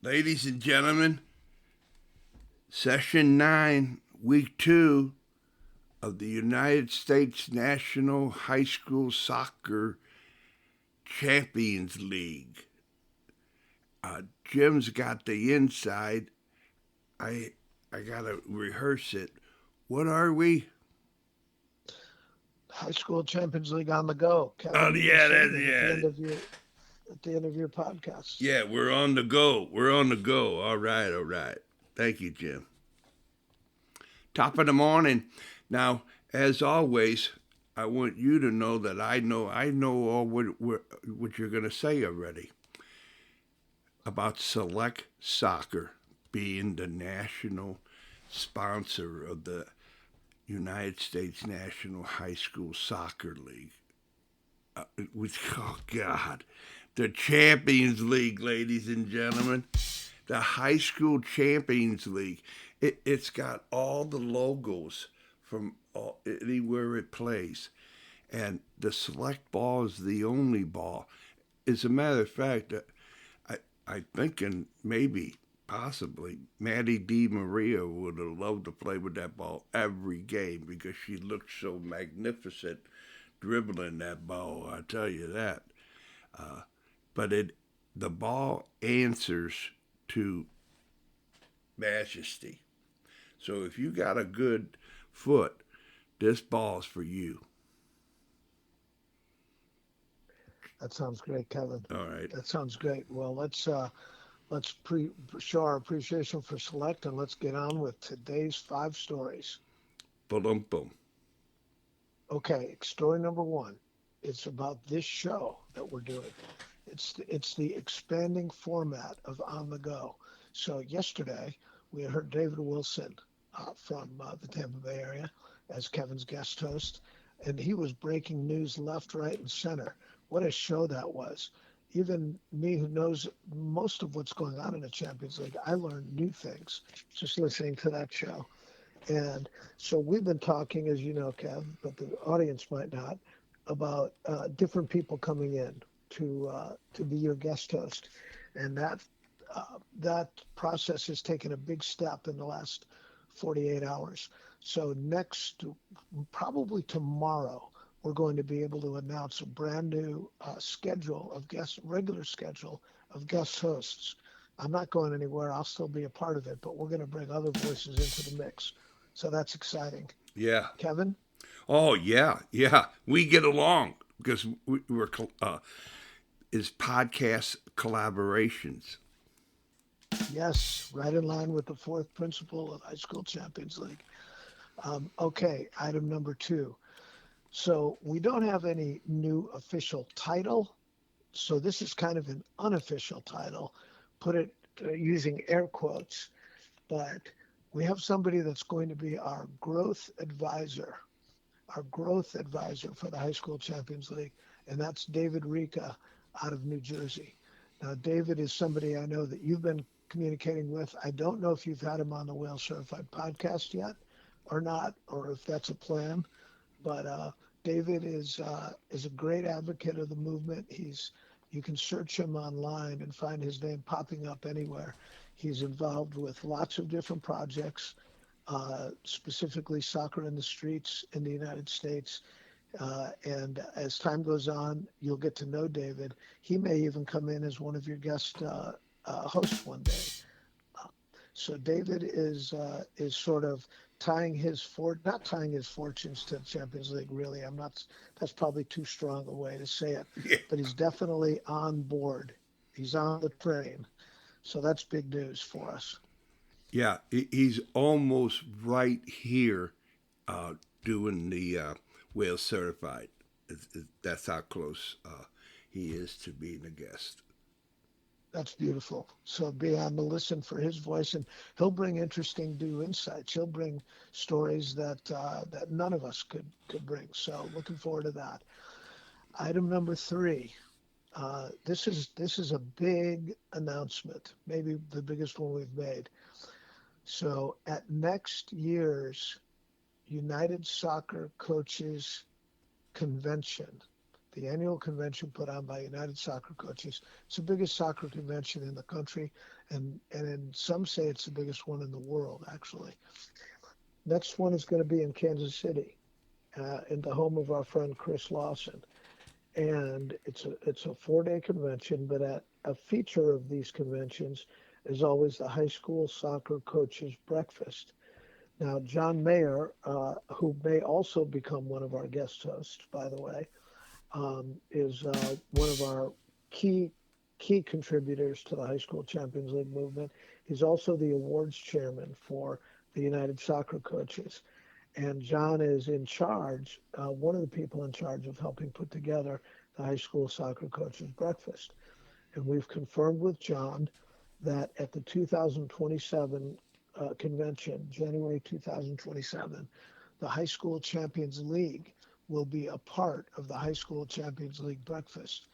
Ladies and gentlemen, Session 9, Week 2 of the United States National High School Soccer Champions League. Jim's got the inside. I I gotta rehearse it. What are we? High School Champions League on the go. Oh Kevin, you've been yeah, saying that's it yeah, at the end of your podcasts. yeah. We're on the go. We're on the go. All right, all right. Thank you, Jim. Top of the morning. Now, as always, I want you to know that I know all what you're going to say already about Select Soccer being the national sponsor of the United States National High School Soccer League. Oh God, the Champions League, ladies and gentlemen, the High School Champions League. It's got all the logos from anywhere it plays, and the select ball is the only ball. As a matter of fact, I'm thinking maybe, possibly, Maddie Di Maria would have loved to play with that ball every game because she looked so magnificent dribbling that ball. I tell you that. But the ball answers to majesty. So if you got a good foot, this ball's for you. That sounds great, Kevin. All right. That sounds great. Well, let's show our appreciation for Select and let's get on with today's five stories. Boom, boom. Okay, story number one. It's about this show that we're doing. It's the expanding format of On the Go. So yesterday we heard David Wilson from the Tampa Bay area as Kevin's guest host, and he was breaking news left, right, and center. What a show that was! Even me, who knows most of what's going on in the Champions League, I learned new things just listening to that show. And so we've been talking, as you know, Kev, but the audience might not, about different people coming in to be your guest host, and that process has taken a big step in the last 48 hours. So next, probably tomorrow, we're going to be able to announce a brand new regular schedule of guest hosts. I'm not going anywhere. I'll still be a part of it, but we're going to bring other voices into the mix. So that's exciting. Yeah. Kevin? Oh yeah, yeah. We get along because we're is podcast collaborations. Yes, right in line with the fourth principle of High School Champions League. Okay, item number two. So we don't have any new official title. So this is kind of an unofficial title, put it using air quotes, but we have somebody that's going to be our growth advisor for the High School Champions League, and that's David Rika out of New Jersey. Now, David is somebody I know that you've been communicating with. I don't know if you've had him on the Whale Certified podcast yet or not, or if that's a plan, but David is a great advocate of the movement. You can search him online and find his name popping up anywhere. He's involved with lots of different projects, specifically soccer in the streets in the United States. And as time goes on, you'll get to know David. He may even come in as one of your guest hosts one day. Uh, So David is sort of not tying his fortunes to the Champions League. Really, I'm not. That's probably too strong a way to say it, Yeah. but he's definitely on board. He's on the train. So that's big news for us. Yeah, he's almost right here doing the whale certified. That's how close he is to being a guest. That's beautiful. So be on the listen for his voice, and he'll bring interesting new insights. He'll bring stories that none of us could bring. So looking forward to that. Item number three. This is a big announcement, maybe the biggest one we've made. So at next year's United Soccer Coaches Convention, the annual convention put on by United Soccer Coaches. It's the biggest soccer convention in the country, and in some say it's the biggest one in the world, actually. Next one is going to be in Kansas City, in the home of our friend Chris Lawson. And it's a 4-day convention, but a feature of these conventions is always the high school soccer coaches breakfast. Now, John Mayer, who may also become one of our guest hosts, by the way, is one of our key key contributors to the High School Champions League movement. He's also the awards chairman for the United Soccer Coaches. And John is in charge, one of the people in charge of helping put together the High School Soccer Coaches Breakfast. And we've confirmed with John that at the 2027 convention, January 2027, the High School Champions League will be a part of the High School Champions League breakfast.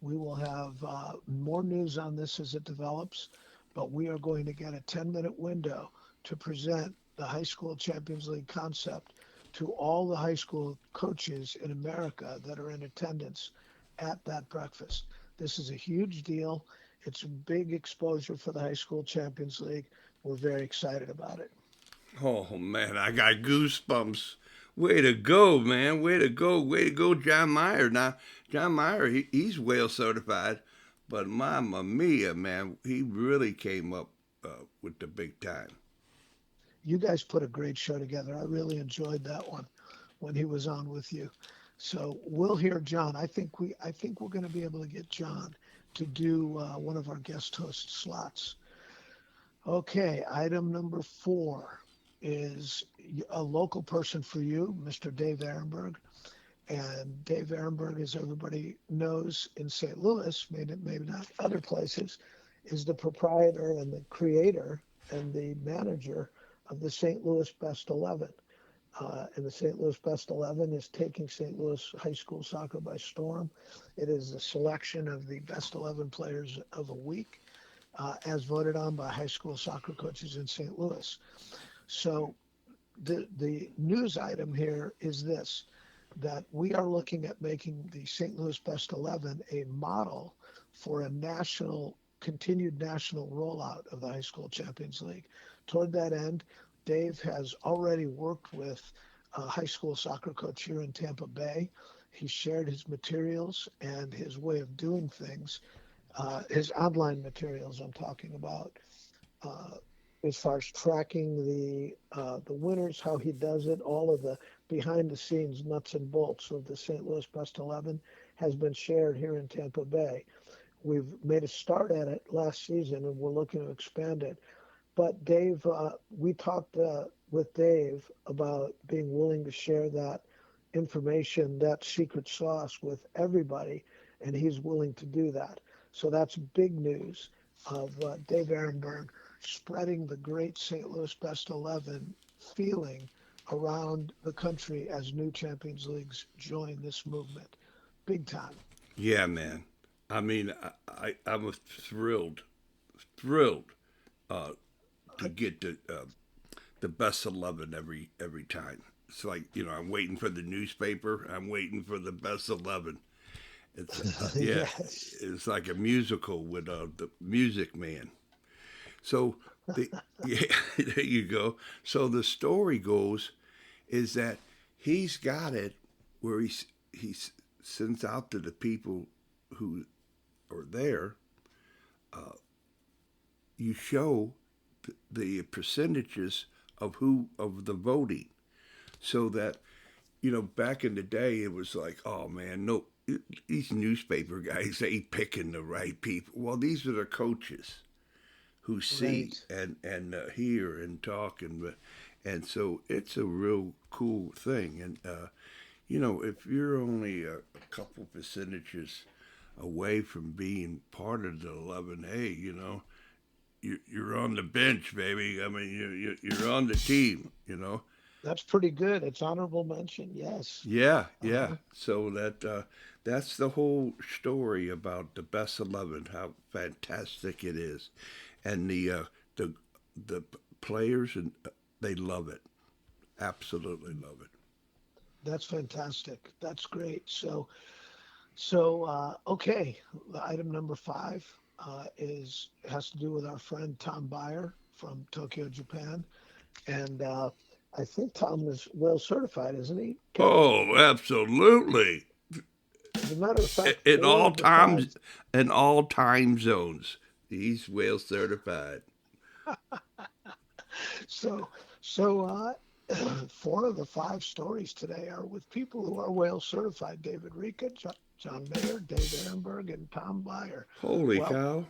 We will have more news on this as it develops, but we are going to get a 10-minute window to present the High School Champions League concept to all the high school coaches in America that are in attendance at that breakfast. This is a huge deal. It's a big exposure for the High School Champions League. We're very excited about it. Oh man, I got goosebumps. Way to go, man. Way to go. Way to go, John Meyer. Now, John Meyer, he's whale certified, but Mamma Mia, man, he really came up with the big time. You guys put a great show together. I really enjoyed that one when he was on with you. So we'll hear John. I think we're going to be able to get John to do one of our guest host slots. Okay, item number 4 is a local person for you, Mr. Dave Ehrenberg. And Dave Ehrenberg, as everybody knows in St. Louis, maybe not other places, is the proprietor and the creator and the manager of the St. Louis Best 11. And the St. Louis Best 11 is taking St. Louis high school soccer by storm. It is a selection of the best 11 players of a week, as voted on by high school soccer coaches in St. Louis. So the news item here is this, that we are looking at making the St. Louis Best 11 a model for a continued national rollout of the High School Champions League. Toward that end, Dave has already worked with a high school soccer coach here in Tampa Bay. He shared his materials and his way of doing things, his online materials I'm talking about, as far as tracking the winners, how he does it, all of the behind the scenes nuts and bolts of the St. Louis Best 11 has been shared here in Tampa Bay. We've made a start at it last season and we're looking to expand it. But Dave, we talked with Dave about being willing to share that information, that secret sauce with everybody, and he's willing to do that. So that's big news of Dave Ehrenberg spreading the great St. Louis Best 11 feeling around the country as new Champions Leagues join this movement. Big time. Yeah, man. I mean, I'm thrilled uh, to get the best 11 every time. It's like, I'm waiting for the newspaper. I'm waiting for the best 11. It's yeah, Yes. it's like a musical with the Music Man. So the yeah, there you go. So the story goes is that he's got it where he sends out to the people who are there. You show the percentages of the voting, so that back in the day it was like, oh man, no, these newspaper guys ain't picking the right people. Well, these are the coaches who see Right. and hear and talk, and so it's a real cool thing. And if you're only a couple percentages away from being part of the 11A, you're on the bench, baby. I mean, you're on the team. That's pretty good. It's honorable mention. Yes. Yeah, yeah. Uh-huh. So that's the whole story about the best 11. How fantastic it is, and the the players, and they love it. Absolutely love it. That's fantastic. That's great. So Okay, item number five is has to do with our friend Tom Byer from Tokyo, Japan, and I think Tom is well certified, isn't he, Kevin? Oh, absolutely. As a matter of fact, In four all of the five. times, in all time zones, he's well certified. So, so four of the five stories today are with people who are whale certified: David Rika, John Mayer, Dave Ehrenberg, and Tom Byer. Holy Well, cow.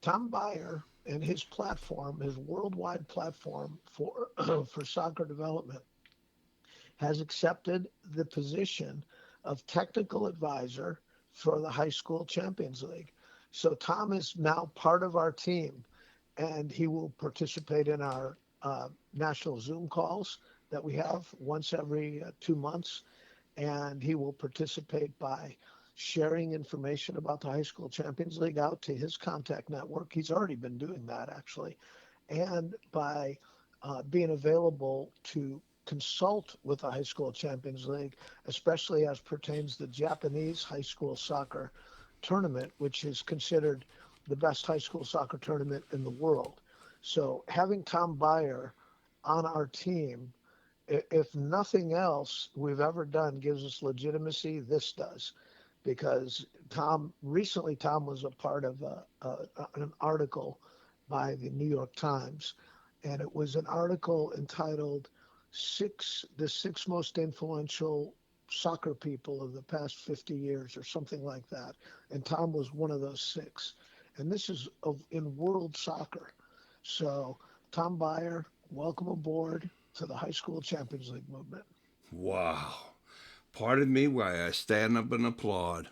Tom Byer and his platform, his worldwide platform for for soccer development, has accepted the position of technical advisor for the High School Champions League. So Tom is now part of our team, and he will participate in our national Zoom calls that we have once every 2 months, and he will participate by sharing information about the High School Champions League out to his contact network. He's already been doing that actually, and by being available to consult with the High School Champions League, especially as pertains the Japanese high school soccer tournament, which is considered the best high school soccer tournament in the world. So having Tom Byer on our team, if nothing else we've ever done gives us legitimacy, this does. Because Tom was a part of an article by the New York Times, and it was an article entitled the six most influential soccer people of the past 50 years or something like that. And Tom was one of those six. And this is in world soccer. So, Tom Byer, welcome aboard to the High School Champions League movement. Wow. Pardon me while I stand up and applaud.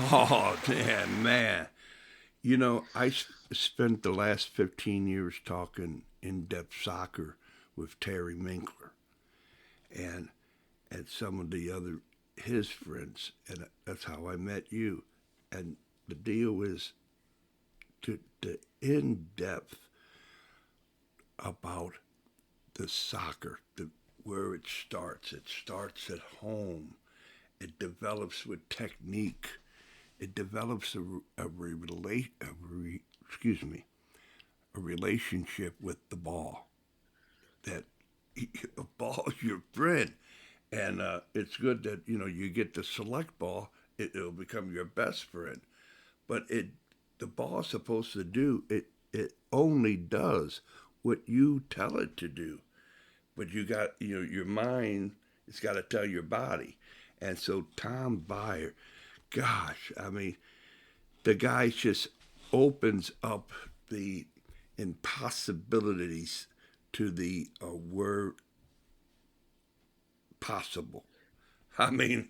Oh, man, man. You know, spent the last 15 years talking in depth soccer with Terry Minkler and some of the other his friends, and that's how I met you. And the deal is to in depth about the soccer, where it starts. It starts at home. It develops with technique. It develops excuse me, a relationship with the ball. That a ball is your friend, and it's good that you get the select ball. It'll become your best friend. But the ball's supposed to do it. It only does what you tell it to do. But you got your mind. It's got to tell your body. And so Tom Byer, gosh, I mean, the guy just opens up the impossibilities to the word possible. I mean,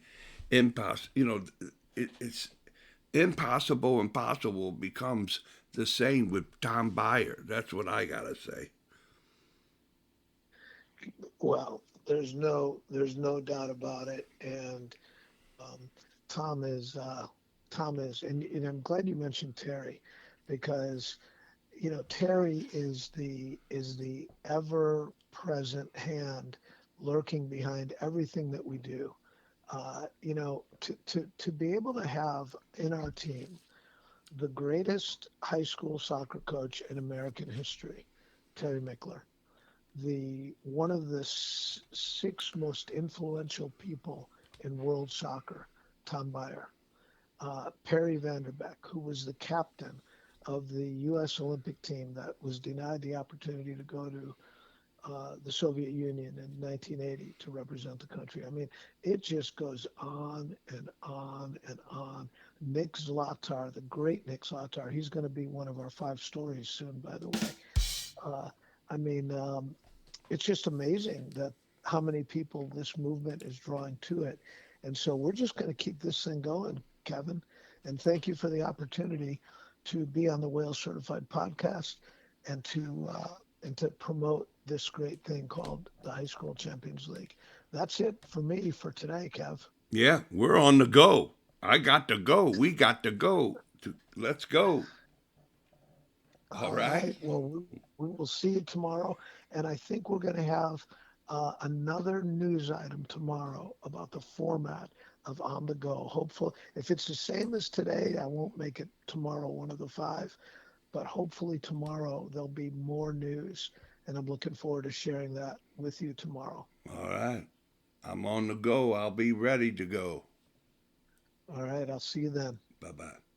impossible. It's impossible. Impossible becomes the same with Tom Byer. That's what I gotta say. Well, there's no doubt about it. And um, Tom is Tom is, and I'm glad you mentioned Terry, because Terry is the ever present hand lurking behind everything that we do. To be able to have in our team the greatest high school soccer coach in American history, Terry Mickler, the one of the six most influential people in world soccer, Tom Byer, Perry Vanderbeck, who was the captain of the U.S. Olympic team that was denied the opportunity to go to the Soviet Union in 1980 to represent the country. I mean, it just goes on and on and on. Nick Zlatar, the great Nick Zlatar, he's going to be one of our five stories soon, by the way. Uh, I mean, it's just amazing that how many people this movement is drawing to it. And so we're just going to keep this thing going, Kevin. And thank you for the opportunity to be on the Whale Certified podcast and to promote this great thing called the High School Champions League. That's it for me for today, Kev. Yeah, we're on the go. I got to go. We got to go. Let's go. All All right. right. Well, we will see you tomorrow. And I think we're going to have another news item tomorrow about the format of On the Go. Hopefully, if it's the same as today, I won't make it tomorrow, one of the five, but hopefully tomorrow there'll be more news. And I'm looking forward to sharing that with you tomorrow. All right. I'm on the go. I'll be ready to go. All right. I'll see you then. Bye bye.